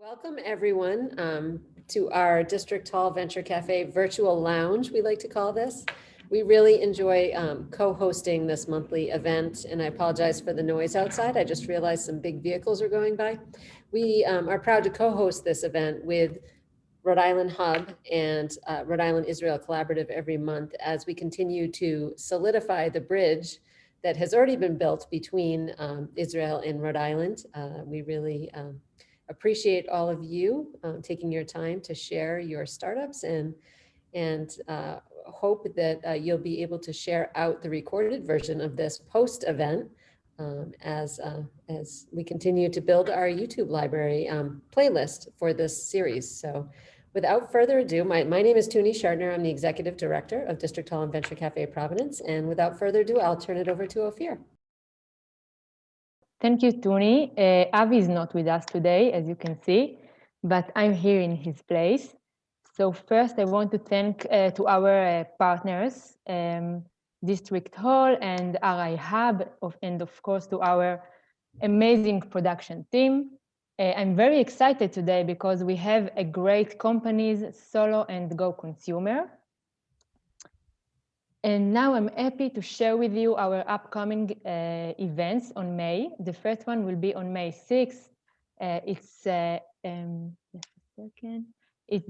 Welcome everyone to our District Hall Venture Cafe Virtual Lounge, we like to call this. We really enjoy co-hosting this monthly event, and I apologize for the noise outside. I just realized some big vehicles are going by. We are proud to co-host this event with Rhode Island Hub and Rhode Island Israel Collaborative every month as we continue to solidify the bridge that has already been built between Israel and Rhode Island. We really appreciate all of you taking your time to share your startups and hope that you'll be able to share out the recorded version of this post-event as we continue to build our YouTube library playlist for this series. So without further ado, my name is Tuni Shartner. I'm the Executive Director of District Hall and Venture Cafe Providence. And without further ado, I'll turn it over to Ophir. Thank you, Tuni. Avi is not with us today, as you can see, but I'm here in his place. So first, I want to thank to our partners, District Hall and RIHub, and of course to our amazing production team. I'm very excited today because we have a great companies, Solo and Go Consumer. And now I'm happy to share with you our upcoming events on May. The first one will be on May 6th. It's the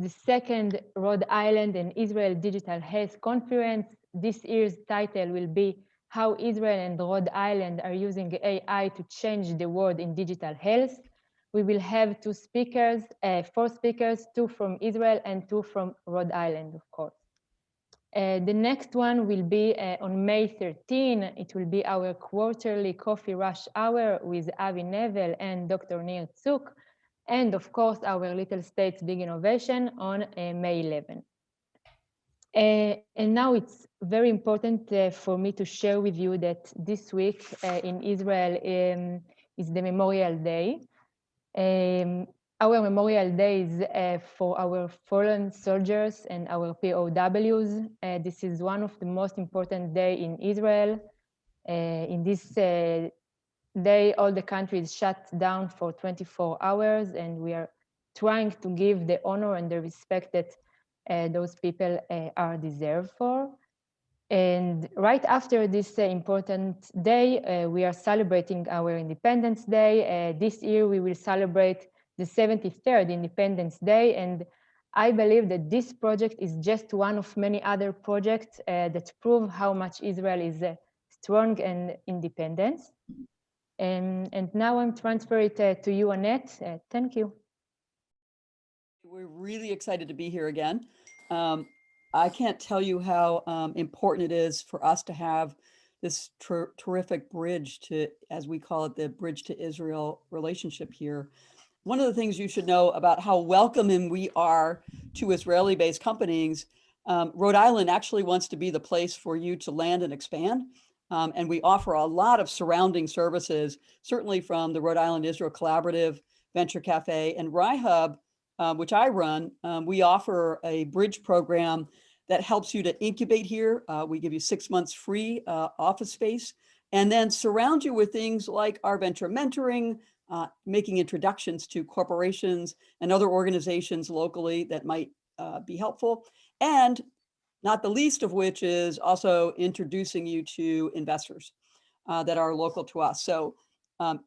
second Rhode Island and Israel Digital Health Conference. This year's title will be How Israel and Rhode Island Are Using AI to Change the World in Digital Health. We will have four speakers, 2 from Israel and 2 from Rhode Island, of course. The next one will be on May 13. It will be our quarterly coffee rush hour with Avi Nevel and Dr. Nir Tsuk. And of course, our Little States Big Innovation on May 11. And now it's very important for me to share with you that this week in Israel is the Memorial Day. Our Memorial Day is for our fallen soldiers and our POWs. This is one of the most important days in Israel. In this day, all the country is shut down for 24 hours, and we are trying to give the honor and the respect that those people are deserved for. And right after this important day, we are celebrating our Independence Day. This year, we will celebrate the 73rd Independence Day. And I believe that this project is just one of many other projects that prove how much Israel is strong and independent. And now I'm transferring it to you, Annette. Thank you. We're really excited to be here again. I can't tell you how important it is for us to have this terrific bridge to, as we call it, the bridge to Israel relationship here. One of the things you should know about how welcoming we are to Israeli-based companies, Rhode Island actually wants to be the place for you to land and expand. And we offer a lot of surrounding services, certainly from the Rhode Island Israel Collaborative, Venture Cafe, and RIHub, which I run. We offer a bridge program that helps you to incubate here. We give you 6 months free office space, and then surround you with things like our venture mentoring, making introductions to corporations and other organizations locally that might be helpful. And not the least of which is also introducing you to investors that are local to us. So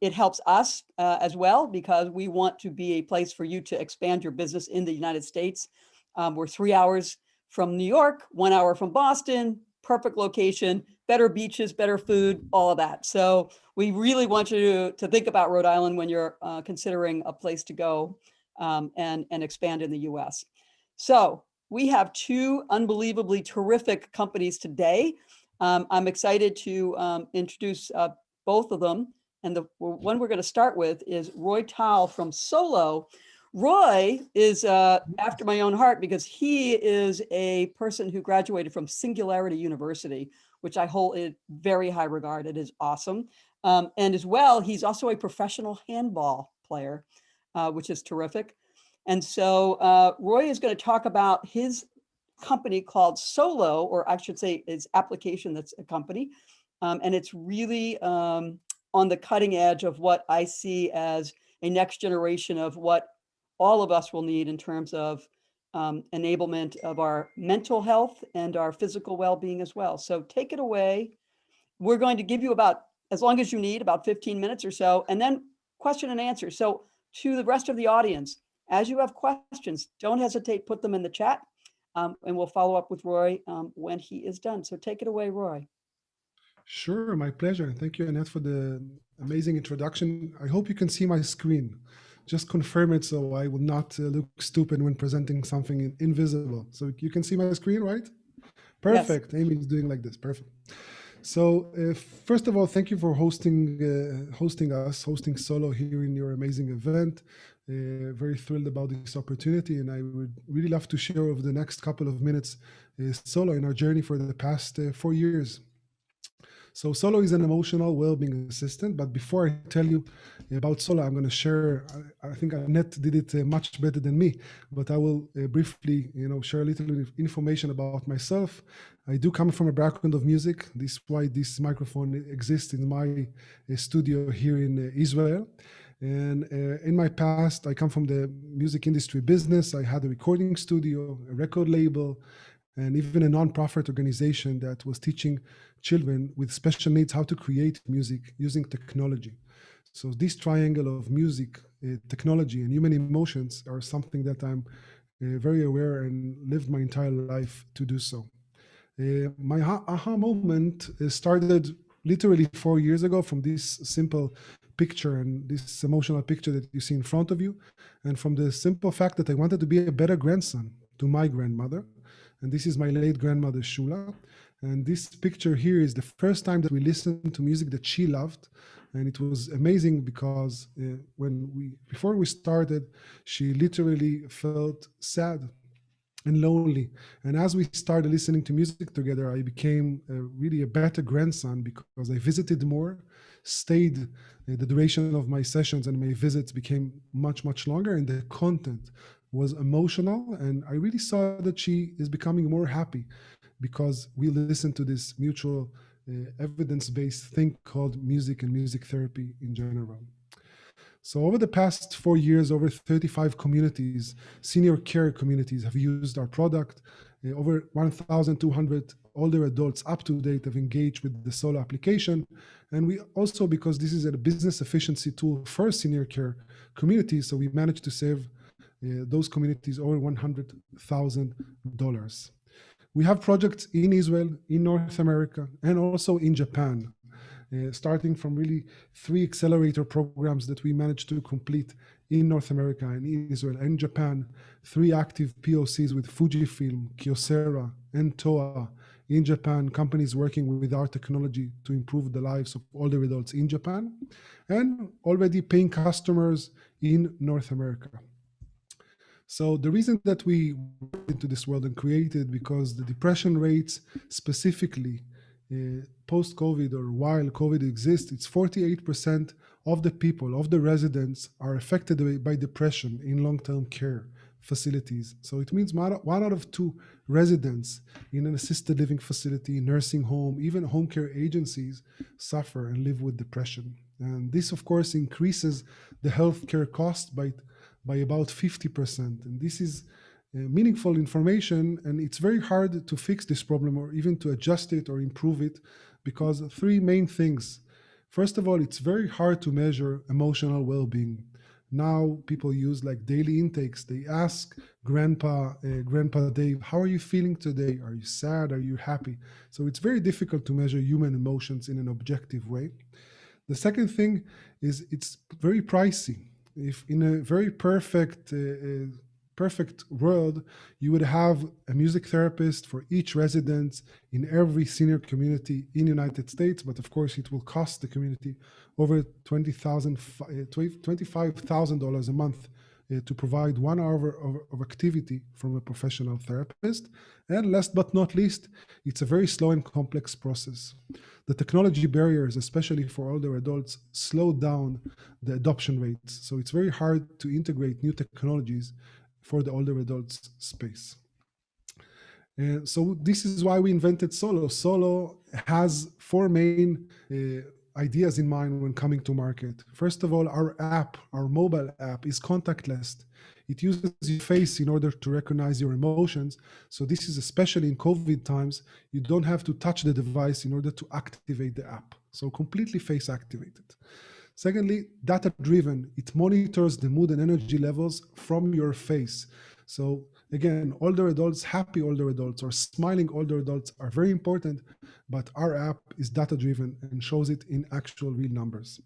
it helps us as well, because we want to be a place for you to expand your business in the United States. We're 3 hours from New York, 1 hour from Boston, perfect location, better beaches, better food, all of that. So we really want you to think about Rhode Island when you're considering a place to go and expand in the US. So we have 2 unbelievably terrific companies today. I'm excited to introduce both of them. And the one we're going to start with is Roy Tal from Solo. Roy is after my own heart because he is a person who graduated from Singularity University, which I hold in very high regard. It is awesome. And as well, he's also a professional handball player, which is terrific. And so Roy is going to talk about his company called Solo, or I should say his application that's a company. And it's really on the cutting edge of what I see as a next generation of what all of us will need in terms of enablement of our mental health and our physical well-being as well. So take it away. We're going to give you about, as long as you need, about 15 minutes or so, and then question and answer. So to the rest of the audience, as you have questions, don't hesitate, put them in the chat, and we'll follow up with Roy when he is done. So take it away, Roy. Sure, my pleasure. Thank you, Annette, for the amazing introduction. I hope you can see my screen. Just confirm it so I will not look stupid when presenting something invisible. So you can see my screen, right? Perfect. Yes. Amy is doing like this. Perfect. So first of all, thank you for hosting Solo here in your amazing event. Very thrilled about this opportunity, and I would really love to share over the next couple of minutes Solo in our journey for the past 4 years. So Solo is an emotional well-being assistant, but before I tell you about Solo, I'm going to share, I think Annette did it much better than me, but I will briefly, share a little bit of information about myself. I do come from a background of music. This is why this microphone exists in my studio here in Israel. And in my past, I come from the music industry business. I had a recording studio, a record label, and even a non-profit organization that was teaching children with special needs how to create music using technology. So this triangle of music, technology, and human emotions are something that I'm very aware and lived my entire life to do so. My aha moment started literally 4 years ago from this simple picture and this emotional picture that you see in front of you, and from the simple fact that I wanted to be a better grandson to my grandmother. And this is my late grandmother, Shula. And this picture here is the first time that we listened to music that she loved. And it was amazing because before we started, she literally felt sad and lonely. And as we started listening to music together, I became really a better grandson because I visited more, stayed the duration of my sessions, and my visits became much, much longer, and the content was emotional. And I really saw that she is becoming more happy because we listened to this mutual evidence-based thing called music and music therapy in general. So over the past 4 years, over 35 communities, senior care communities have used our product. Over 1,200 older adults up to date have engaged with the Solo application. And we also, because this is a business efficiency tool for senior care communities, so we managed to save those communities over $100,000. We have projects in Israel, in North America, and also in Japan. Starting from really 3 accelerator programs that we managed to complete in North America and in Israel and Japan, 3 active POCs with Fujifilm, Kyocera, and Toa in Japan, companies working with our technology to improve the lives of older adults in Japan, and already paying customers in North America. So the reason that we went into this world and created, because the depression rates specifically post-COVID or while COVID exists, it's 48% of the people, of the residents are affected by depression in long-term care facilities. So it means 1 out of 2 residents in an assisted living facility, nursing home, even home care agencies suffer and live with depression. And this, of course, increases the healthcare cost by about 50%. And this is meaningful information, and it's very hard to fix this problem or even to adjust it or improve it because 3 main things. First of all, it's very hard to measure emotional well-being. Now people use like daily intakes. They ask Grandpa Dave, how are you feeling today? Are you sad? Are you happy? So it's very difficult to measure human emotions in an objective way. The second thing is it's very pricey. If in a very perfect world, you would have a music therapist for each resident in every senior community in the United States, but of course it will cost the community over $25,000 a month to provide 1 hour of activity from a professional therapist. And last but not least, it's a very slow and complex process. The technology barriers, especially for older adults, slow down the adoption rates. So it's very hard to integrate new technologies for the older adults space. And so this is why we invented Solo. Solo has 4 main ideas in mind when coming to market. First of all, our mobile app is contactless. It uses your face in order to recognize your emotions. So this is especially in COVID times, you don't have to touch the device in order to activate the app. So completely face activated. Secondly, data-driven. It monitors the mood and energy levels from your face. So again, older adults, happy older adults, or smiling older adults are very important, but our app is data-driven and shows it in actual real numbers.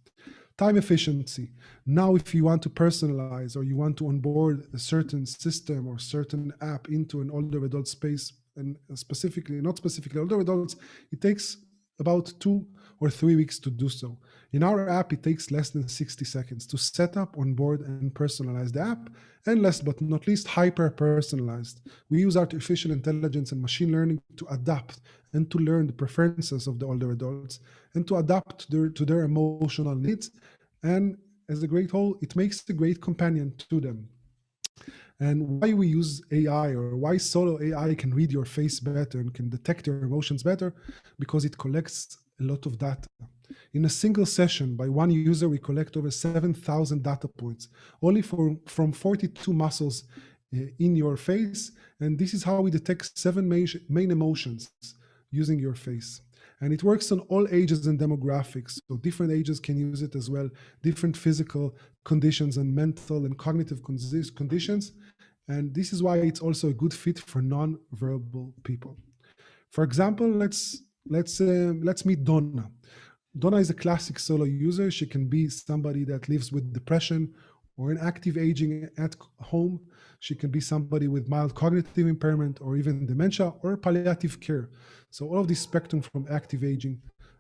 Time efficiency. Now, if you want to personalize or you want to onboard a certain system or certain app into an older adult space, and specifically, not specifically older adults, it takes about 2 or 3 weeks to do so. In our app, it takes less than 60 seconds to set up, onboard, and personalize the app, and last but not least, hyper-personalized. We use artificial intelligence and machine learning to adapt and to learn the preferences of the older adults and to adapt to their emotional needs. And as a great whole, it makes a great companion to them. And why we use AI, or why solo AI can read your face better and can detect your emotions better, because it collects a lot of data. In a single session by one user, we collect over 7,000 data points, only from 42 muscles in your face. And this is how we detect 7 main emotions using your face. And it works on all ages and demographics. So different ages can use it as well, different physical conditions and mental and cognitive conditions. And this is why it's also a good fit for non-verbal people. For example, let's meet Donna. Donna is a classic solo user. She can be somebody that lives with depression or an active aging at home. She can be somebody with mild cognitive impairment or even dementia or palliative care. So all of this spectrum from active aging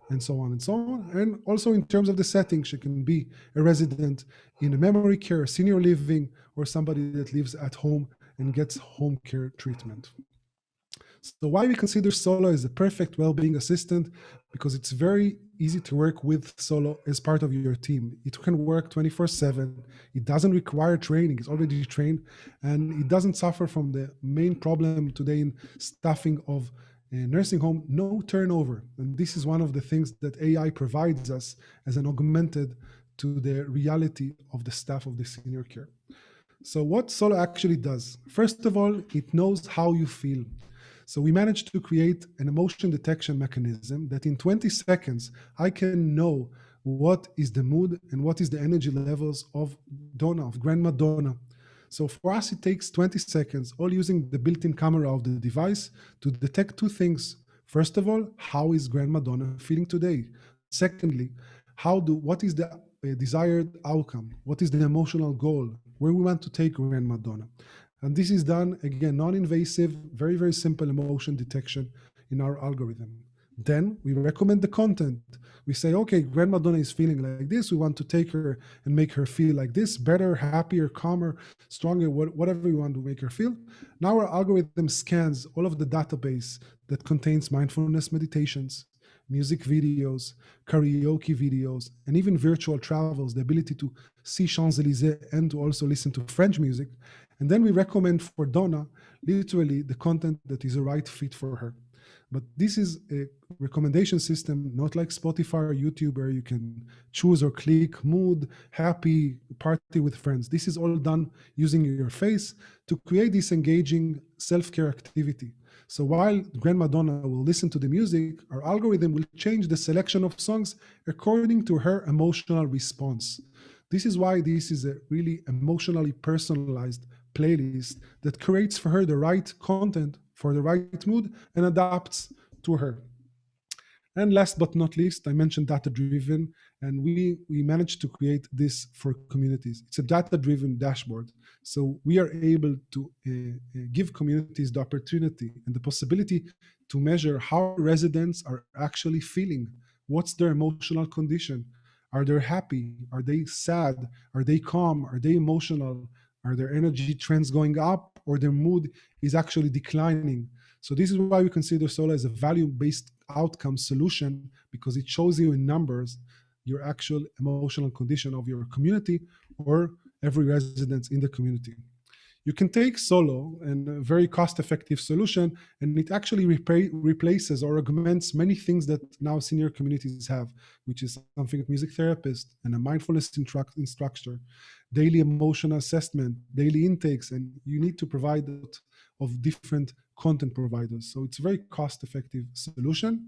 and so on and so on. And also in terms of the setting, she can be a resident in a memory care, senior living, or somebody that lives at home and gets home care treatment. So why we consider Solo as the perfect well-being assistant? Because it's very easy to work with Solo as part of your team. It can work 24/7. It doesn't require training. It's already trained, and it doesn't suffer from the main problem today in staffing of a nursing home, no turnover. And this is one of the things that AI provides us as an augmented to the reality of the staff of the senior care. So what Solo actually does, first of all, it knows how you feel. So we managed to create an emotion detection mechanism that in 20 seconds, I can know what is the mood and what is the energy levels of Donna, of Grandma Donna. So for us, it takes 20 seconds, all using the built-in camera of the device to detect 2 things. First of all, how is Grandma Donna feeling today? Secondly, what is the desired outcome? What is the emotional goal? Where we want to take Grandma Donna? And this is done, again, non-invasive, very, very simple emotion detection in our algorithm. Then we recommend the content. We say, okay, Grandma Donna is feeling like this. We want to take her and make her feel like this, better, happier, calmer, stronger, whatever we want to make her feel. Now our algorithm scans all of the database that contains mindfulness meditations, music videos, karaoke videos, and even virtual travels, the ability to see Champs-Élysées and to also listen to French music. And then we recommend for Donna, literally the content that is a right fit for her. But this is a recommendation system, not like Spotify or YouTube, where you can choose or click mood, happy, party with friends. This is all done using your face to create this engaging self-care activity. So while Grandma Donna will listen to the music, our algorithm will change the selection of songs according to her emotional response. This is why this is a really emotionally personalized playlist that creates for her the right content for the right mood and adapts to her. And last but not least, I mentioned data-driven, and we managed to create this for communities. It's a data-driven dashboard. So we are able to give communities the opportunity and the possibility to measure how residents are actually feeling. What's their emotional condition? Are they happy? Are they sad? Are they calm? Are they emotional? Are their energy trends going up or their mood is actually declining? So this is why we consider Solo as a value-based outcome solution, because it shows you in numbers your actual emotional condition of your community or every resident in the community. You can take Solo, and a very cost-effective solution, and it actually replaces or augments many things that now senior communities have, which is something like music therapist and a mindfulness instructor, daily emotional assessment, daily intakes, and you need to provide that of different content providers. So it's a very cost-effective solution.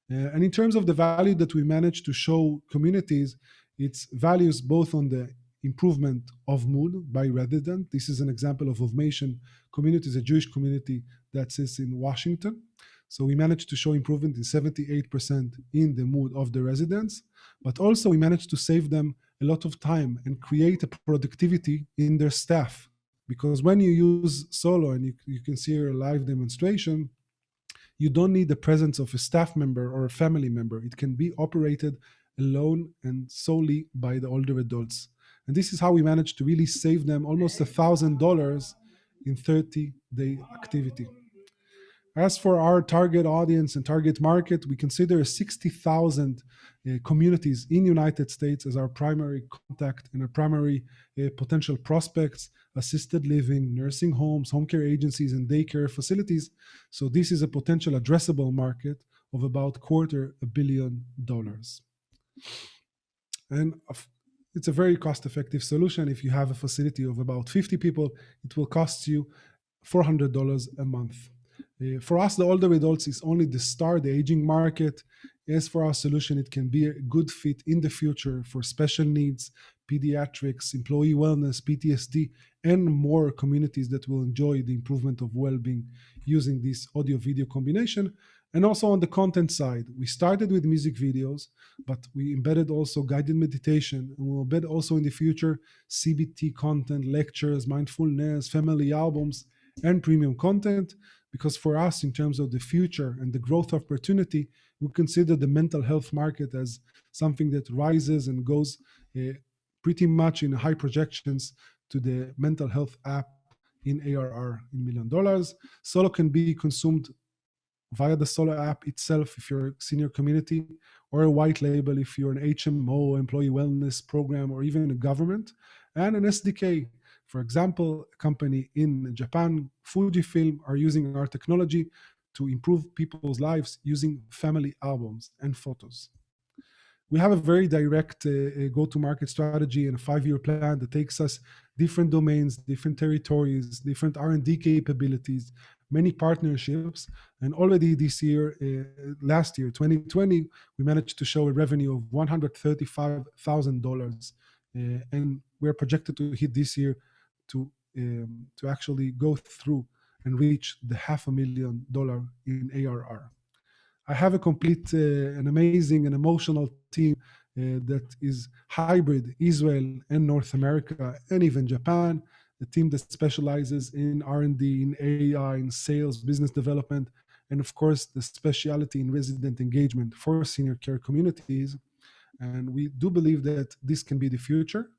And in terms of the value that we manage to show communities, it's values both on the improvement of mood by resident. This is an example of Ovation community, a Jewish community that sits in Washington. So we managed to show improvement in 78% in the mood of the residents, but also we managed to save them a lot of time and create a productivity in their staff. Because when you use Solo, and you can see here a live demonstration, you don't need the presence of a staff member or a family member. It can be operated alone and solely by the older adults. And this is how we managed to really save them almost $1,000 in 30-day activity. As for our target audience and target market, we consider 60,000 communities in the United States as our primary contact and our primary potential prospects: assisted living, nursing homes, home care agencies, and daycare facilities. So this is a potential addressable market of about $250 million. And it's a very cost-effective solution. If you have a facility of about 50 people, it will cost you $400 a month. For us, the older adults is only the start, the aging market. As for our solution, it can be a good fit in the future for special needs, pediatrics, employee wellness, PTSD, and more communities that will enjoy the improvement of well-being using this audio-video combination. And also on the content side, we started with music videos, but we embedded also guided meditation, and we'll embed also in the future CBT content, lectures, mindfulness, family albums, and premium content. Because for us, in terms of the future and the growth opportunity, we consider the mental health market as something that rises and goes pretty much in high projections to the mental health app in ARR in $1 million. Solo can be consumed via the Solo app itself if you're a senior community, or a white label if you're an HMO, employee wellness program, or even a government, and an SDK. For example, a company in Japan, Fujifilm, are using our technology to improve people's lives using family albums and photos. We have a very direct go-to-market strategy and a 5-year plan that takes us different domains, different territories, different R&D capabilities, many partnerships. And already this year, last year, 2020, we managed to show a revenue of $135,000. And we're projected to hit this year to actually go through and reach the $500,000 in ARR. I have a complete, an amazing and emotional team that is hybrid Israel and North America and even Japan. A team that specializes in R&D, in AI, in sales, business development, and of course the specialty in resident engagement for senior care communities. And we do believe that this can be the future.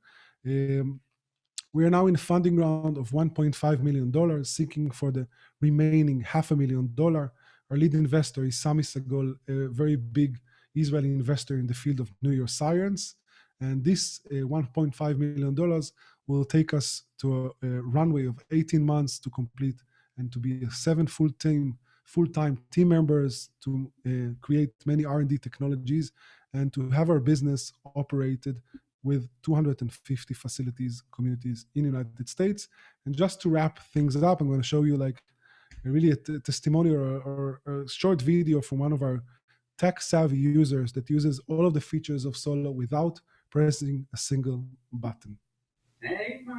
We are now in a funding round of $1.5 million, seeking for the remaining $500,000. Our lead investor is Sami Sagol, a very big Israeli investor in the field of neuroscience. And this $1.5 million will take us to a runway of 18 months to complete and to be 7 full-time team members, to create many R&D technologies, and to have our business operated with 250 facilities, communities in the United States. And just to wrap things up, I'm going to show you like really a testimonial or a short video from one of our tech-savvy users that uses all of the features of Solo without pressing a single button. Hey, Ma,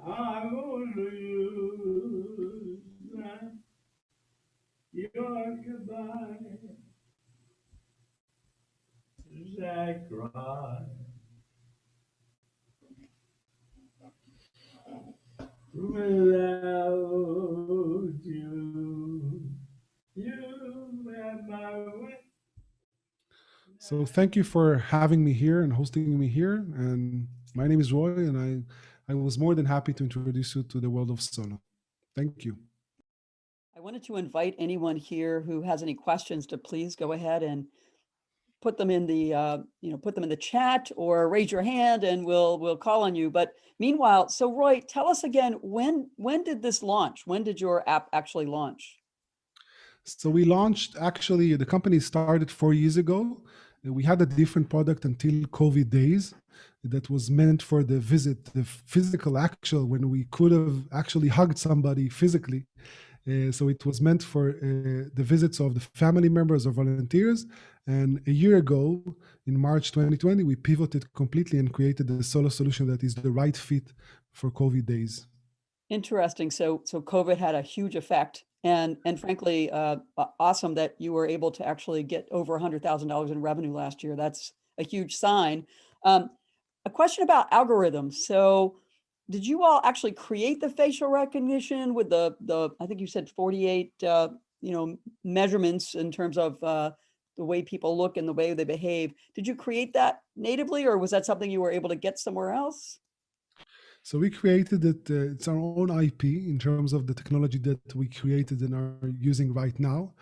I will lose your goodbye. I cry. Without you, and my way. So thank you for having me here and hosting me here. And my name is Roy, and I was more than happy to introduce you to the world of Solo. Thank you. I wanted to invite anyone here who has any questions to please go ahead and put them in the, put them in the chat or raise your hand and we'll call on you. But meanwhile, so Roy, tell us again, when did this launch? When did your app actually launch? So we launched, actually, the company started 4 years ago. We had a different product until COVID days that was meant for the visit, the physical actual, when we could have actually hugged somebody physically. So it was meant for the visits of the family members or volunteers. And a year ago, in March 2020, we pivoted completely and created a solo solution that is the right fit for COVID days. Interesting. So COVID had a huge effect, and frankly, awesome that you were able to actually get over $100,000 in revenue last year. That's a huge sign. A question about algorithms. So, did you all actually create the facial recognition with the I think you said 48 measurements in terms of the way people look and the way they behave? Did you create that natively, or was that something you were able to get somewhere else? So we created it, it's our own IP in terms of the technology that we created and are using right now.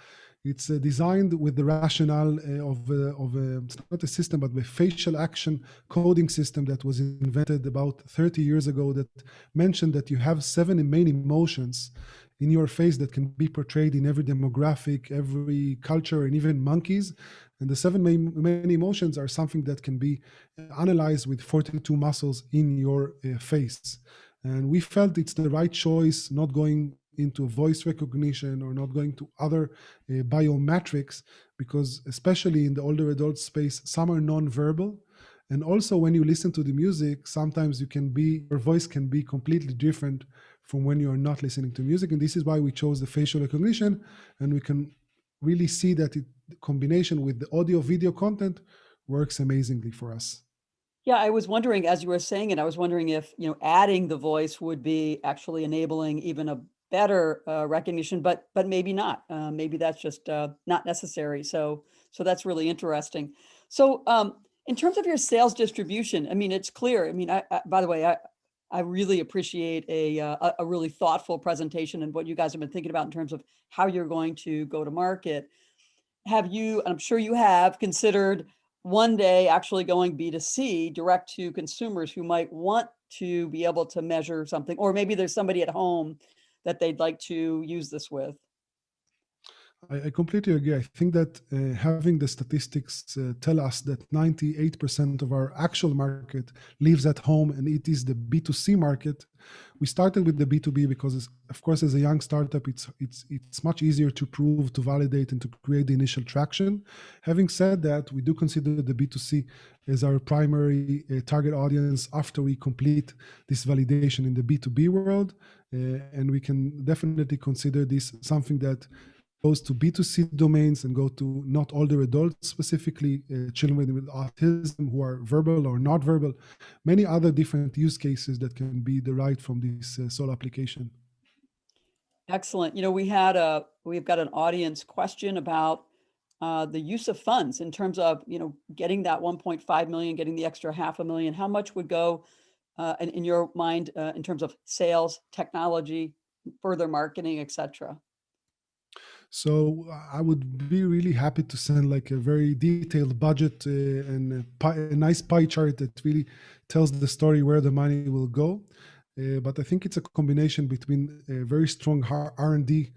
It's designed with the rationale of it's not a system, but a facial action coding system that was invented about 30 years ago that mentioned that you have 7 main emotions in your face that can be portrayed in every demographic, every culture, and even monkeys. And the 7 main emotions are something that can be analyzed with 42 muscles in your face. And we felt it's the right choice, not going into voice recognition or not going to other biometrics, because especially in the older adult space, some are non-verbal. And also when you listen to the music, sometimes your voice can be completely different from when you are not listening to music. And this is why we chose the facial recognition, and we can really see that the combination with the audio video content works amazingly for us. Yeah, I was wondering, as you were saying it, I was wondering if, adding the voice would be actually enabling even a better recognition, but maybe not. Maybe that's just not necessary. So that's really interesting. So in terms of your sales distribution, I mean, it's clear. I mean, by the way, I really appreciate a really thoughtful presentation and what you guys have been thinking about in terms of how you're going to go to market. Have you, I'm sure you have, considered one day actually going B2C, direct to consumers who might want to be able to measure something, or maybe there's somebody at home that they'd like to use this with? I completely agree. I think that having the statistics tell us that 98% of our actual market lives at home, and it is the B2C market. We started with the B2B because, of course, as a young startup, it's much easier to prove, to validate, and to create the initial traction. Having said that, we do consider the B2C as our primary target audience after we complete this validation in the B2B world, and we can definitely consider this something that goes to B2C domains and go to not older adults, specifically children with autism who are verbal or not verbal, many other different use cases that can be derived from this solo application. Excellent. we've got an audience question about the use of funds in terms of, getting that 1.5 million, getting the extra $500,000. How much would go in your mind in terms of sales, technology, further marketing, et cetera? So I would be really happy to send like a very detailed budget and a nice pie chart that really tells the story where the money will go. But I think it's a combination between very strong R&D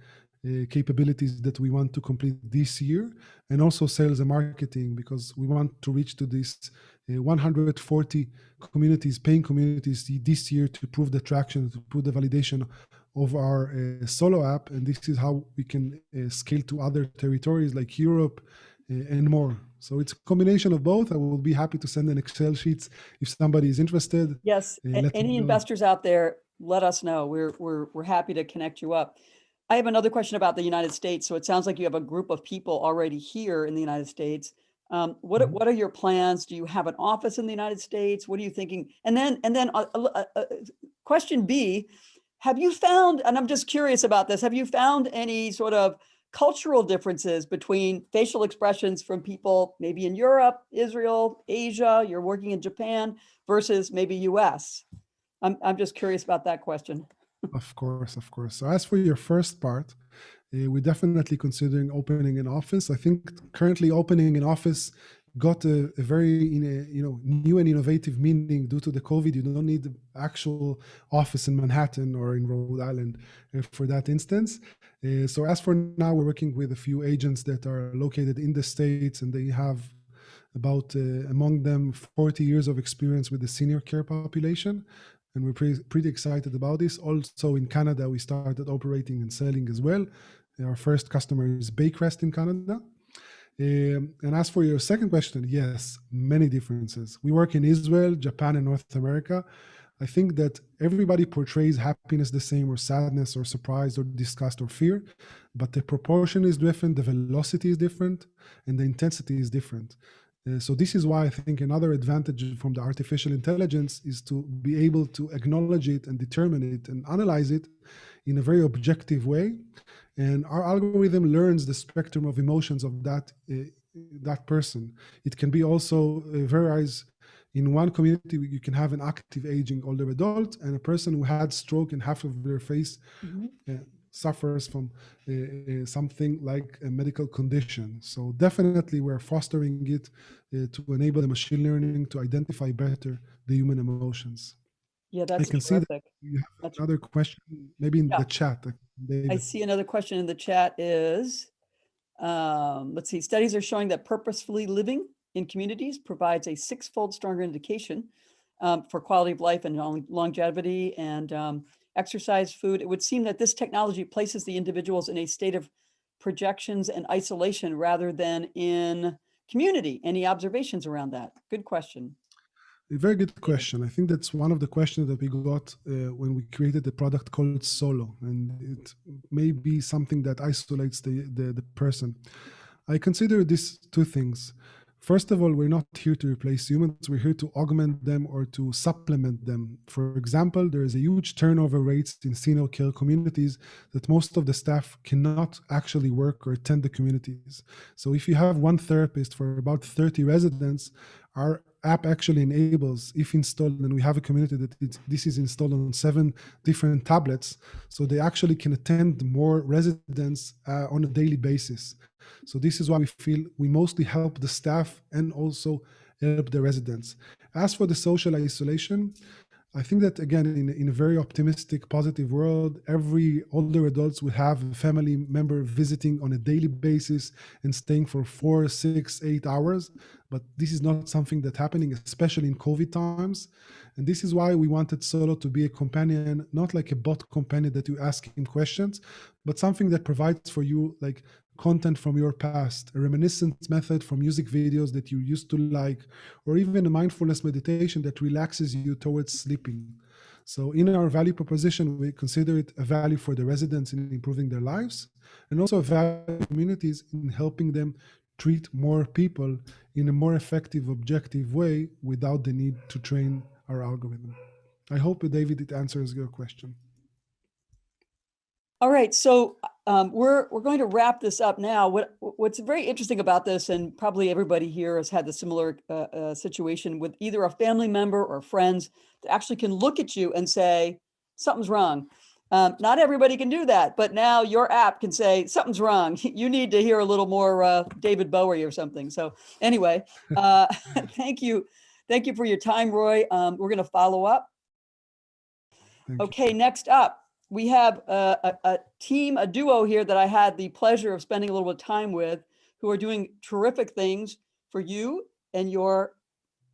capabilities that we want to complete this year, and also sales and marketing, because we want to reach to this 140 communities, paying communities this year to prove the traction, to prove the validation of our solo app. And this is how we can scale to other territories like Europe and more. So it's a combination of both. I will be happy to send an Excel sheets if somebody is interested. Yes, any investors out there, let us know. We're happy to connect you up. I have another question about the United States. So it sounds like you have a group of people already here in the United States. What are your plans? Do you have an office in the United States? What are you thinking? And then question B, have you found, and I'm just curious about this, have you found any sort of cultural differences between facial expressions from people maybe in Europe, Israel, Asia, you're working in Japan, versus maybe US? I'm just curious about that question. Of course. So as for your first part, we're definitely considering opening an office. I think currently opening an office got a very new and innovative meaning due to the COVID. You don't need the actual office in Manhattan or in Rhode Island for that instance. So as for now, we're working with a few agents that are located in the States, and they have about among them 40 years of experience with the senior care population. And we're pretty excited about this. Also in Canada, we started operating and selling as well. Our first customer is Brightest in Canada. And as for your second question, yes, many differences. We work in Israel, Japan, and North America. I think that everybody portrays happiness the same, or sadness, or surprise, or disgust, or fear, but the proportion is different, the velocity is different, and the intensity is different. So this is why I think another advantage from the artificial intelligence is to be able to acknowledge it and determine it and analyze it in a very objective way. And our algorithm learns the spectrum of emotions of that person. It can be also varies. In one community, you can have an active aging older adult and a person who had stroke and half of their face suffers from something like a medical condition. So definitely we're fostering it to enable the machine learning to identify better the human emotions. Yeah, I that's can see that terrific. you have That's- another question, maybe in Yeah. the chat. I David. see another question in the chat is, let's see, studies are showing that purposefully living in communities provides a 6-fold stronger indication for quality of life and longevity and exercise, food. It would seem that this technology places the individuals in a state of projections and isolation rather than in community. Any observations around that? Good question. A very good question. I think that's one of the questions that we got when we created the product called Solo, and it may be something that isolates the person. I consider these two things. First of all, we're not here to replace humans. We're here to augment them or to supplement them. For example, there is a huge turnover rates in senior care communities that most of the staff cannot actually work or attend the communities. So if you have one therapist for about 30 residents, our app actually enables, if installed, and we have a community that this is installed on 7 different tablets, so they actually can attend more residents on a daily basis. So this is why we feel we mostly help the staff and also help the residents. As for the social isolation, I think that again, in a very optimistic, positive world, every older adults will have a family member visiting on a daily basis and staying for 4, 6, 8 hours. But this is not something that's happening, especially in COVID times. And this is why we wanted Solo to be a companion, not like a bot companion that you ask him questions, but something that provides for you like content from your past, a reminiscence method from music videos that you used to like, or even a mindfulness meditation that relaxes you towards sleeping. So in our value proposition, we consider it a value for the residents in improving their lives, and also a value for communities in helping them treat more people in a more effective, objective way without the need to train our algorithm. I hope, David, it answers your question. All right, so we're going to wrap this up now. What's very interesting about this, and probably everybody here has had the similar situation with either a family member or friends that actually can look at you and say, something's wrong. Not everybody can do that, but now your app can say, something's wrong. You need to hear a little more David Bowie or something. So anyway, thank you. Thank you for your time, Roy. We're gonna follow up. Okay, next up. We have a team, a duo here that I had the pleasure of spending a little bit of time with, who are doing terrific things for you and your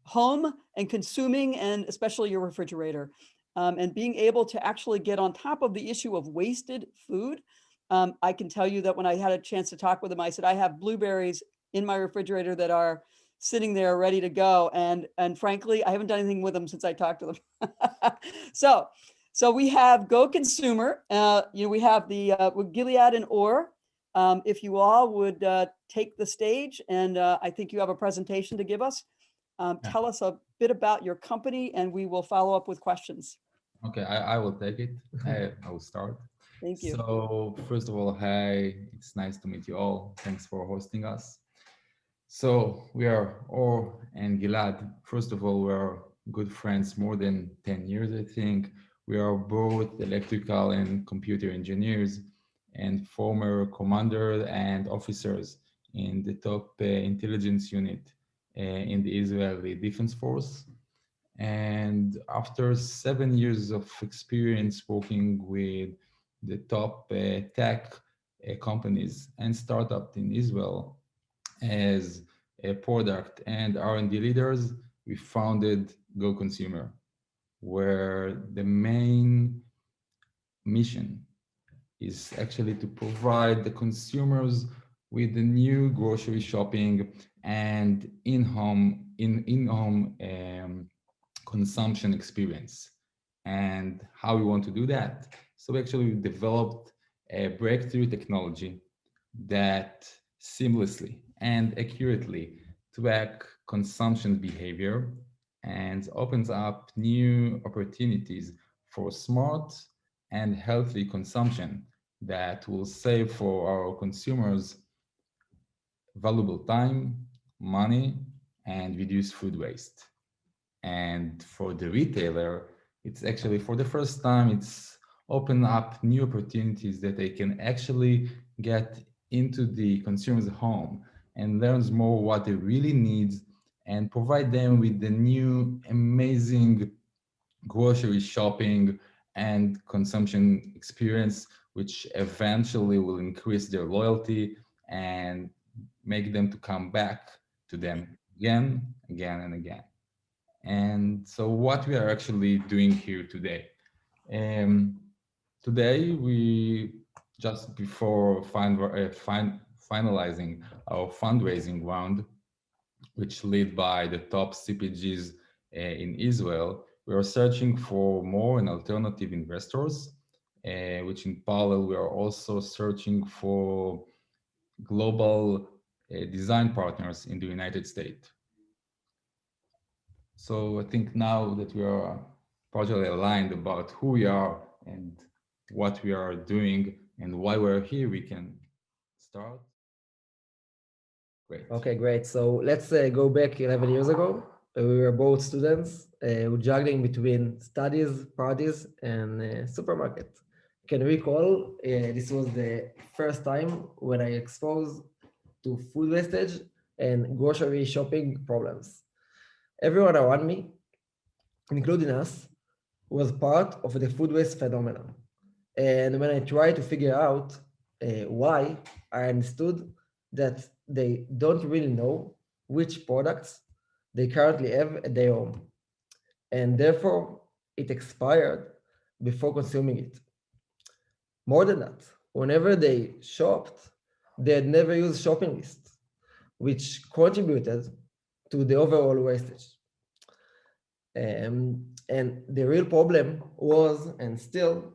home and consuming, and especially your refrigerator, and being able to actually get on top of the issue of wasted food. I can tell you that when I had a chance to talk with them, I said, I have blueberries in my refrigerator that are sitting there ready to go. And frankly, I haven't done anything with them since I talked to them. So we have Go Consumer, we have the with Gilead and Orr. If you all would take the stage, and I think you have a presentation to give us. Tell us a bit about your company, and we will follow up with questions. Okay, I will take it. I will start. Thank you. So first of all, hi, it's nice to meet you all. Thanks for hosting us. So we are Orr and Gilad. First of all, we are good friends more than 10 years, I think. We are both electrical and computer engineers and former commander and officers in the top intelligence unit in the Israeli Defense Force. And after 7 years of experience working with the top tech companies and startups in Israel as a product and R&D leaders, we founded Go Consumer, where the main mission is actually to provide the consumers with the new grocery shopping and in-home consumption experience. And how we want to do that? So we actually developed a breakthrough technology that seamlessly and accurately track consumption behavior and opens up new opportunities for smart and healthy consumption that will save for our consumers valuable time, money, and reduce food waste. And for the retailer, it's actually for the first time, it's open up new opportunities that they can actually get into the consumer's home and learns more what they really need and provide them with the new amazing grocery shopping and consumption experience, which eventually will increase their loyalty and make them to come back to them again, and again. And so what we are actually doing here today. Today, we just before finalizing our fundraising round, which led by the top CPGs in Israel, we are searching for more and alternative investors, which in parallel, we are also searching for global design partners in the United States. So I think now that we are partially aligned about who we are and what we are doing and why we're here, we can start. Great. Okay, great. So let's go back 11 years ago. We were both students juggling between studies, parties, and supermarket. Can you recall this was the first time when I exposed to food wastage and grocery shopping problems. Everyone around me, including us, was part of the food waste phenomenon. And when I tried to figure out why, I understood that they don't really know which products they currently have at their home. And therefore, it expired before consuming it. More than that, whenever they shopped, they had never used shopping lists, which contributed to the overall wastage. And the real problem was, and still,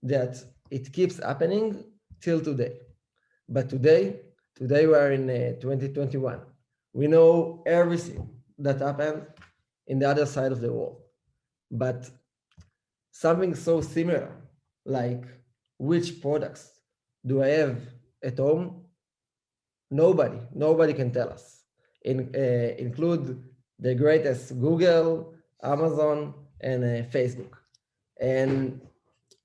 that it keeps happening till today. But today we are in 2021. We know everything that happened in the other side of the world. But something so similar, like which products do I have at home? Nobody can tell us. Include the greatest Google, Amazon, and Facebook. And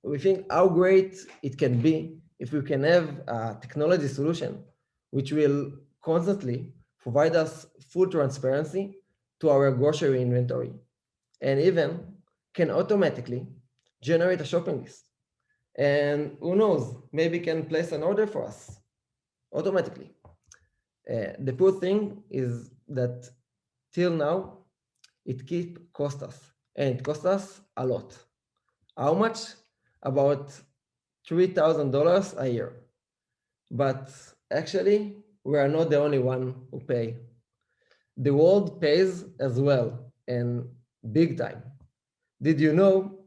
we think how great it can be if we can have a technology solution which will constantly provide us full transparency to our grocery inventory and even can automatically generate a shopping list. And who knows, maybe can place an order for us automatically. The poor thing is that till now, it keeps cost us, and it costs us a lot. How much? About $3,000 a year. But actually, we are not the only one who pay. The world pays as well, and big time. Did you know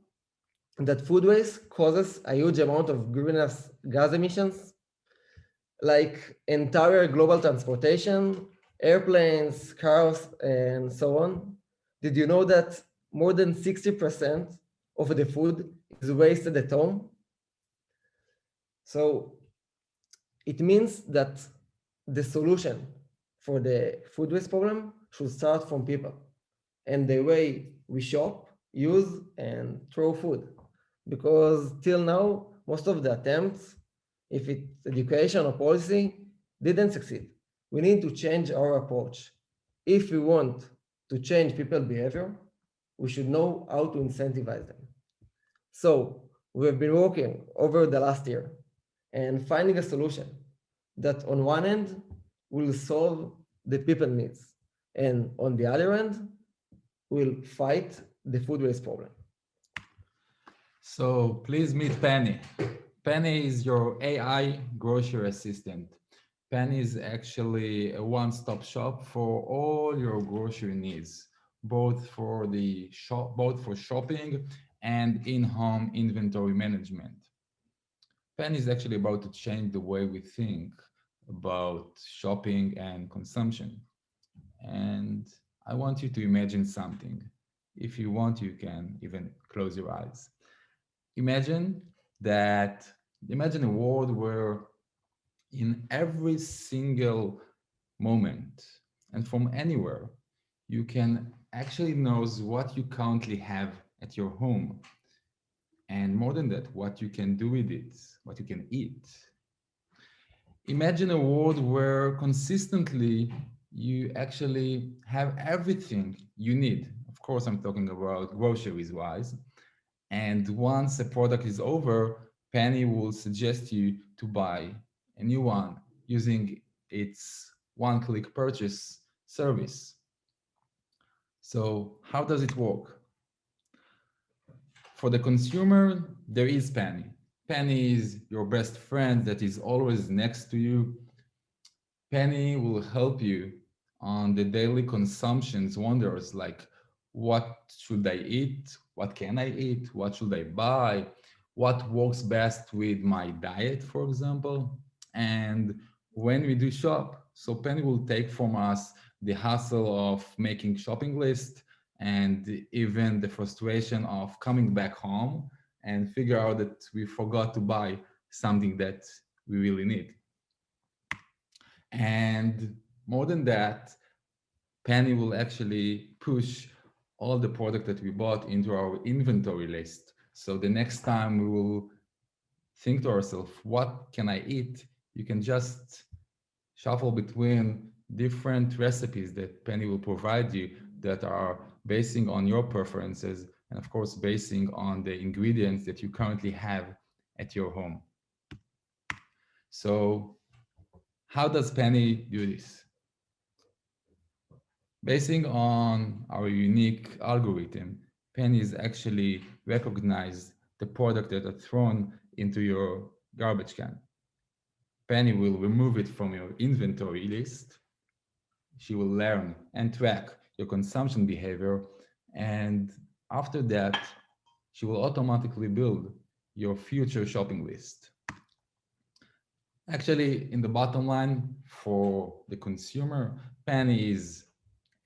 that food waste causes a huge amount of greenhouse gas emissions? Like entire global transportation, airplanes, cars, and so on. Did you know that more than 60% of the food is wasted at home? So it means that the solution for the food waste problem should start from people and the way we shop, use, and throw food. Because till now, most of the attempts, if it's education or policy, didn't succeed. We need to change our approach. if we want to change people's behavior, we should know how to incentivize them. So we have been working over the last year and finding a solution that on one end will solve the people needs, and on the other end will fight the food waste problem. So please meet Penny. Penny is your AI grocery assistant. Penny is actually a one-stop shop for all your grocery needs, both for shopping and in-home inventory management. Penny is actually about to change the way we think about shopping and consumption. And I want you to imagine something. If you want, you can even close your eyes. Imagine a world where in every single moment and from anywhere, you can actually know what you currently have at your home. And more than that, what you can do with it, what you can eat. Imagine a world where consistently you actually have everything you need. Of course, I'm talking about groceries wise. And once a product is over, Penny will suggest you to buy a new one using its one-click purchase service. So how does it work? For the consumer, there is Penny. Penny is your best friend that is always next to you. Penny will help you on the daily consumptions wonders like what should I eat? What can I eat? What should I buy? What works best with my diet, for example? And when we do shop, so Penny will take from us the hassle of making shopping lists and even the frustration of coming back home and figure out that we forgot to buy something that we really need. And more than that, Penny will actually push all the product that we bought into our inventory list. So the next time we will think to ourselves, what can I eat? You can just shuffle between different recipes that Penny will provide you that are basing on your preferences and of course basing on the ingredients that you currently have at your home. So how does Penny do this? Basing on our unique algorithm, Penny is actually recognize the product that are thrown into your garbage can. Penny will remove it from your inventory list. She will learn and track your consumption behavior. And after that, she will automatically build your future shopping list. Actually, in the bottom line for the consumer, Penny is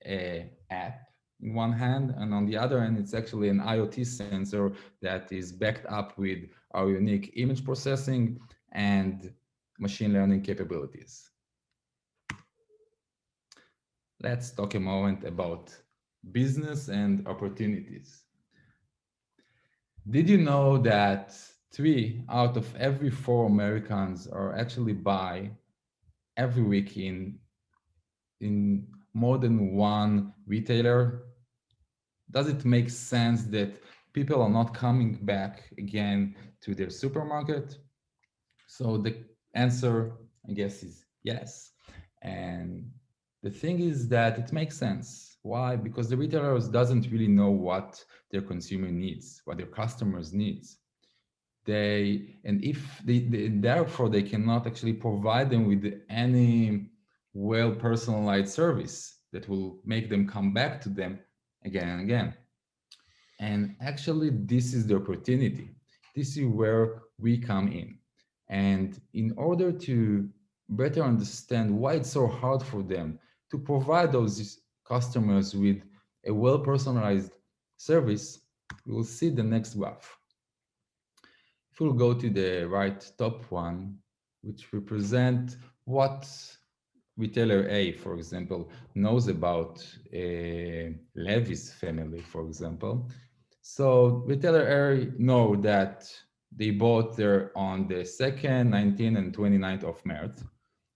an app in one hand, and on the other hand, it's actually an IoT sensor that is backed up with our unique image processing and machine learning capabilities. Let's talk a moment about business and opportunities. Did you know that 3 out of every 4 Americans are actually buy every week in more than one retailer? Does it make sense that people are not coming back again to their supermarket? So the answer, I guess, is yes. And the thing is that it makes sense. Why? Because the retailers doesn't really know what their consumer needs, what their customers needs. Therefore they cannot actually provide them with any well-personalized service that will make them come back to them again and again. And actually, this is the opportunity. This is where we come in. And in order to better understand why it's so hard for them to provide those customers with a well-personalized service, we will see the next graph. If we'll go to the right top one, which represent what retailer A, for example, knows about Levi's family, for example. So retailer A know that they bought there on the 2nd, 19th, and 29th of March,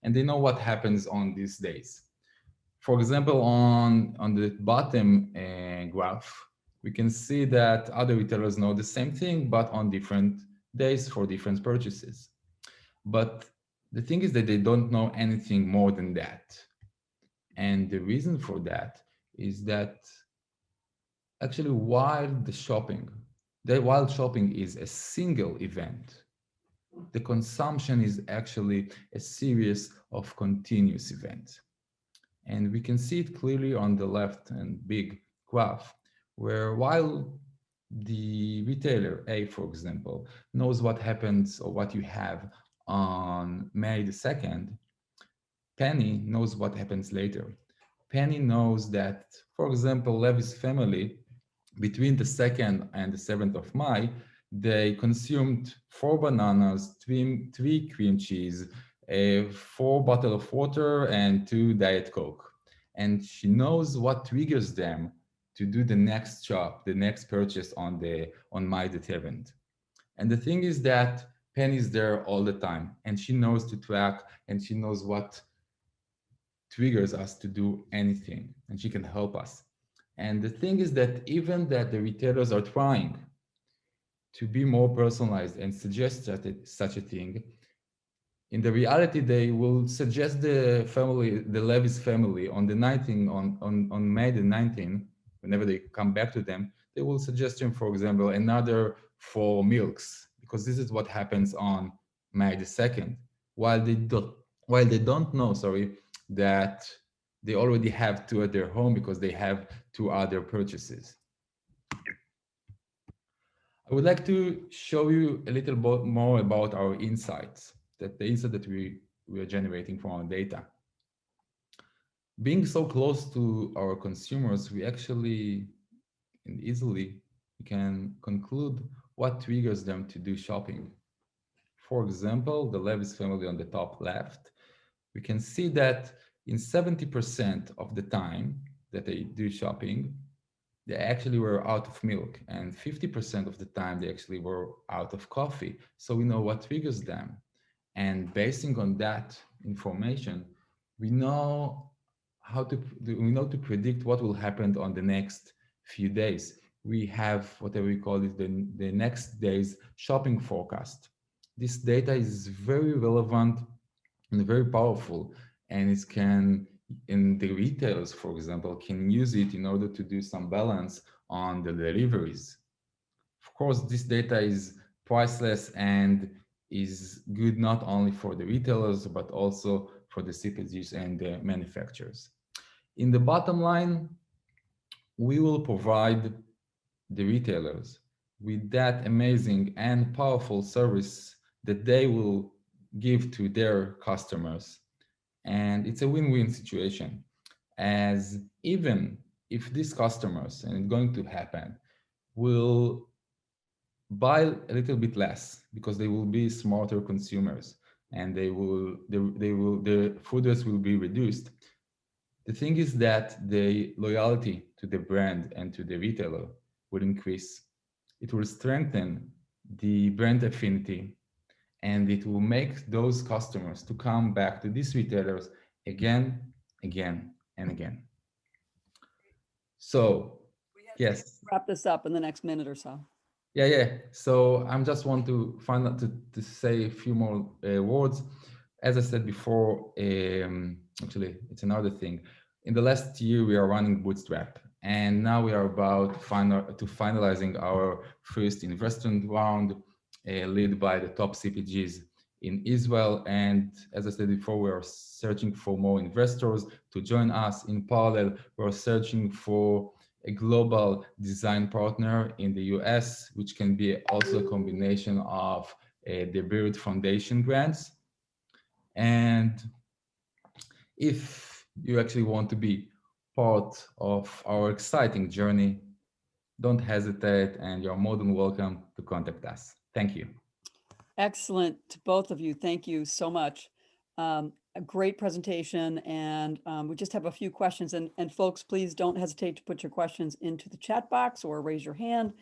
and they know what happens on these days. For example, on the bottom graph, we can see that other retailers know the same thing, but on different days for different purchases. But the thing is that they don't know anything more than that. And the reason for that is that actually while shopping is a single event, the consumption is actually a series of continuous events. And we can see it clearly on the left and big graph, where while the retailer A, for example, knows what happens or what you have on May the 2nd, Penny knows what happens later. Penny knows that, for example, Levi's family, between the 2nd and the 7th of May, they consumed 4 bananas, 3 cream cheese, 4 bottles of water, and 2 Diet Coke. And she knows what triggers them to do the next shop, the next purchase on May the 7th. And the thing is that Penny's there all the time, and she knows to track, and she knows what triggers us to do anything, and she can help us. And the thing is that even that the retailers are trying to be more personalized and suggest such a thing, in the reality, they will suggest the family, the Levi's family, on the 19th, on May the 19th, whenever they come back to them, they will suggest them, for example, another 4 milks, because this is what happens on May the 2nd, while they don't know, that they already have 2 at their home because they have 2 other purchases. I would like to show you a little bit more about our insights, the insight that we are generating from our data. Being so close to our consumers, we actually and easily can conclude what triggers them to do shopping. For example, the Levi's family on the top left, we can see that in 70% of the time that they do shopping, they actually were out of milk, and 50% of the time they actually were out of coffee. So we know what triggers them. And basing on that information, we know to predict what will happen on the next few days. We have whatever we call it, the next day's shopping forecast. This data is very relevant and very powerful, and the retailers, for example, can use it in order to do some balance on the deliveries. Of course, this data is priceless and is good not only for the retailers, but also for the CPGs and the manufacturers. In the bottom line, we will provide the retailers with that amazing and powerful service that they will give to their customers. And it's a win-win situation, as even if these customers, and it's going to happen, will buy a little bit less because they will be smarter consumers and the food waste will be reduced. The thing is that the loyalty to the brand and to the retailer will increase. It will strengthen the brand affinity, and it will make those customers to come back to these retailers again, again, and again. So, yes. Wrap this up in the next minute or so. Yeah. So I just want to find out to say a few more words. As I said before, actually, it's another thing. In the last year, we are running Bootstrap, and now we are about finalizing our first investment round, led by the top CPGs in Israel. And as I said before, we are searching for more investors to join us. In parallel, we're searching for a global design partner in the US, which can be also a combination of the Beard Foundation grants. And if you actually want to be part of our exciting journey, don't hesitate, and you're more than welcome to contact us. Thank you. Excellent to both of you. Thank you so much. A great presentation, and we just have a few questions. And folks, please don't hesitate to put your questions into the chat box or raise your hand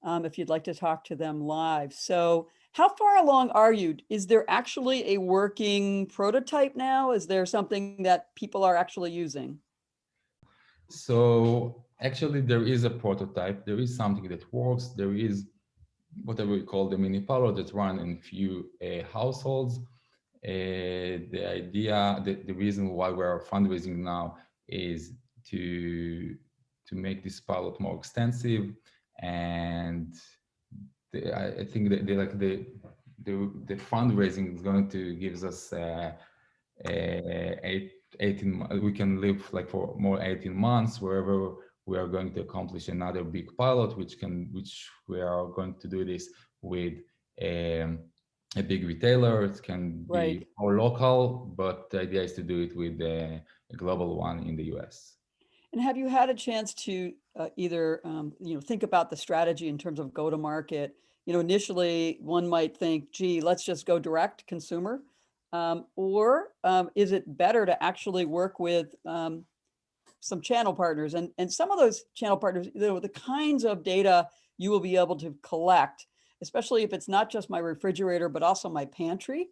if you'd like to talk to them live. So how far along are you? Is there actually a working prototype now? Is there something that people are actually using? So actually there is a prototype, there is something that works, there is whatever we call the mini pilot that run in few households. The idea, the reason why we're fundraising now is to make this pilot more extensive, and I think that the fundraising is going to give us 18. We can live like for more 18 months wherever we are going to accomplish another big pilot, which we are going to do this with a big retailer. It can be Right. more local, but the idea is to do it with a global one in the US. And have you had a chance to either think about the strategy in terms of go to market? Initially one might think, gee, let's just go direct consumer, or is it better to actually work with some channel partners? And some of those channel partners, the kinds of data you will be able to collect, especially if it's not just my refrigerator, but also my pantry,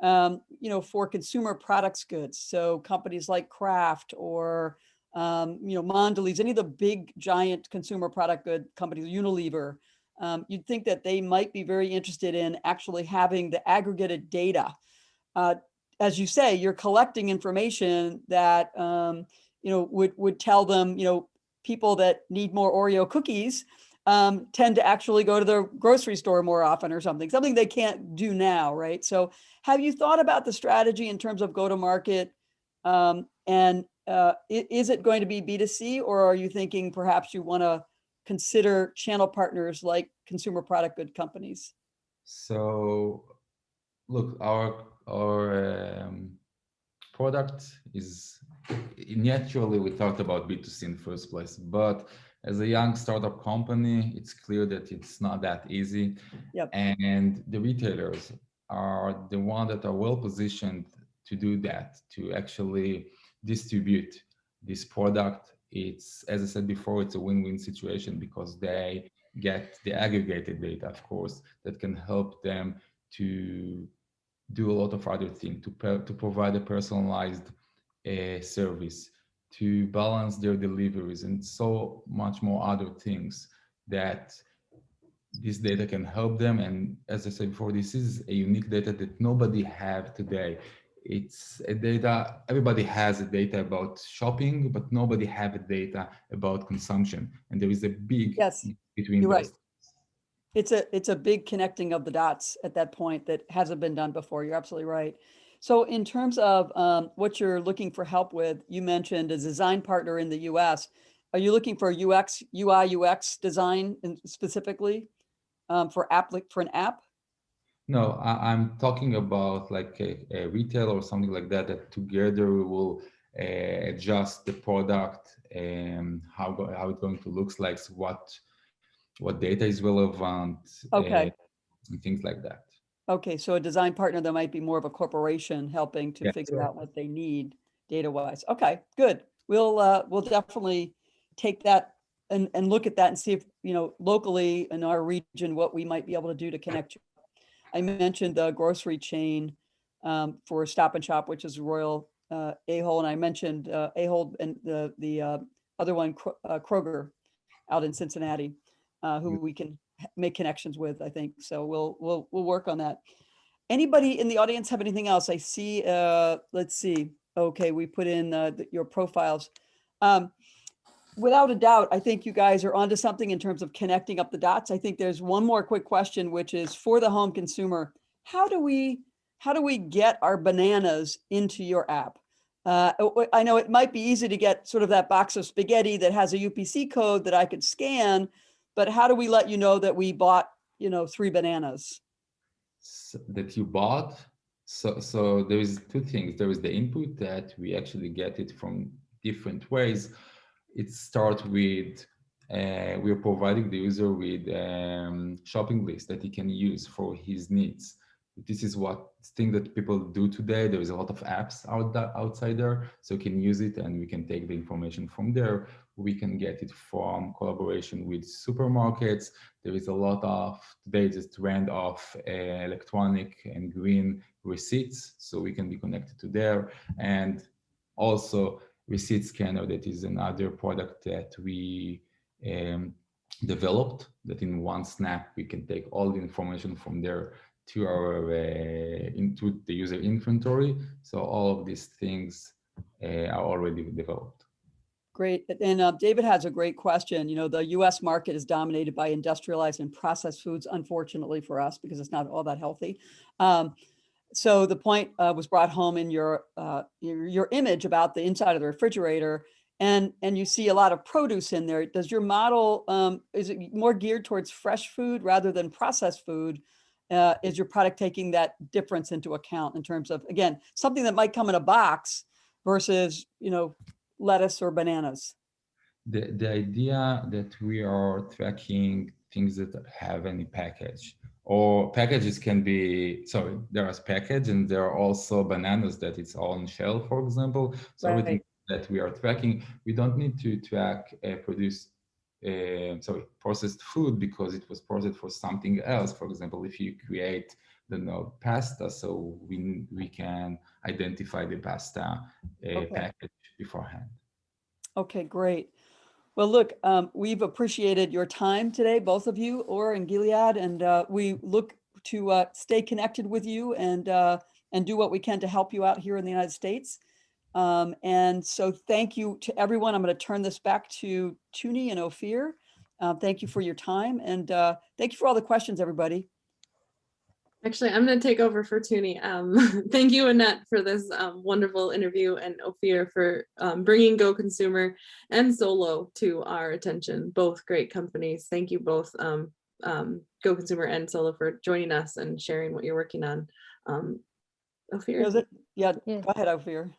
for consumer products goods. So companies like Kraft or Mondelez, any of the big giant consumer product good companies, Unilever, you'd think that they might be very interested in actually having the aggregated data. As you say, you're collecting information that would tell them, people that need more Oreo cookies tend to actually go to the grocery store more often or something they can't do now, right? So have you thought about the strategy in terms of go to market? And is it going to be B2C, or are you thinking perhaps you want to consider channel partners like consumer product good companies? So look, our product is naturally, we talked about B2C in the first place, but as a young startup company, it's clear that it's not that easy. Yep. And the retailers are the ones that are well positioned to do that, to actually distribute this product. It's, as I said before, it's a win-win situation because they get the aggregated data, of course, that can help them to do a lot of other things, to provide a personalized service, to balance their deliveries, and so much more other things that this data can help them. And as I said before, this is a unique data that nobody have today. It's a data, everybody has a data about shopping, but nobody have a data about consumption. And there is a big between you're those. Right. It's a big connecting of the dots at that point that hasn't been done before. You're absolutely right. So in terms of what you're looking for help with, you mentioned a design partner in the US. Are you looking for UI/UX design specifically for an app? No, I'm talking about like a retail or something like that, that together we will adjust the product and how it's going to look like, so what data is relevant, Okay. and things like that. Okay, so a design partner that might be more of a corporation helping to Yeah. figure out what they need data-wise. Okay, good. We'll definitely take that and look at that and see if, locally in our region, what we might be able to do to connect you. I mentioned the grocery chain for Stop and Shop, which is Royal Ahold, and I mentioned Ahold and the other one, Kroger, out in Cincinnati, who we can make connections with, I think. So we'll work on that. Anybody in the audience have anything else? I see, let's see. Okay, we put in your profiles. Without a doubt, I think you guys are onto something in terms of connecting up the dots. I think there's one more quick question, which is for the home consumer. How do we get our bananas into your app? I know it might be easy to get sort of that box of spaghetti that has a UPC code that I could scan, but how do we let you know that we bought, 3 bananas? That you bought. So there is two things. There is the input that we actually get it from different ways. It starts with we are providing the user with shopping list that he can use for his needs. This is what thing that people do today. There is a lot of apps outside there, so you can use it, and we can take the information from there. We can get it from collaboration with supermarkets. There is a lot of today this trend of electronic and green receipts, so we can be connected to there. And also receipt scanner, that is another product that we developed, that in one snap we can take all the information from there to our into the user inventory. So all of these things are already developed. Great. And David has a great question. You know, the US market is dominated by industrialized and processed foods, unfortunately for us, because it's not all that healthy. So the point was brought home in your image about the inside of the refrigerator, and you see a lot of produce in there. Does your model, is it more geared towards fresh food rather than processed food? Is your product taking that difference into account in terms of, again, something that might come in a box versus, you know, lettuce or bananas? The idea that we are tracking things that have any package, or packages can be, sorry, there is package and there are also bananas that it's on shelf, for example. So everything that we are tracking, we don't need to track processed food because it was processed for something else. For example, if you create pasta, so we can identify the pasta package beforehand. Okay, great. Well, look, we've appreciated your time today, both of you, Or and Gilead, and we look to stay connected with you and do what we can to help you out here in the United States. And so thank you to everyone. I'm going to turn this back to Tuni and Ophir. Thank you for your time, and thank you for all the questions, everybody. Actually, I'm going to take over for Tuni. Thank you, Annette, for this wonderful interview, and Ophir for bringing Go Consumer and Solo to our attention. Both great companies. Thank you both, Go Consumer and Solo, for joining us and sharing what you're working on. Ophir? Yeah, go ahead, Ophir.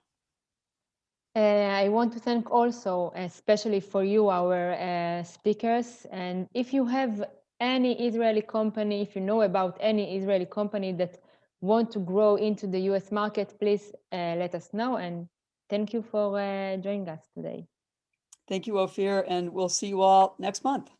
I want to thank also, especially for you, our speakers. And if you have any Israeli company, if you know about any Israeli company that want to grow into the US market, please let us know. And thank you for joining us today. Thank you, Ophir, and we'll see you all next month.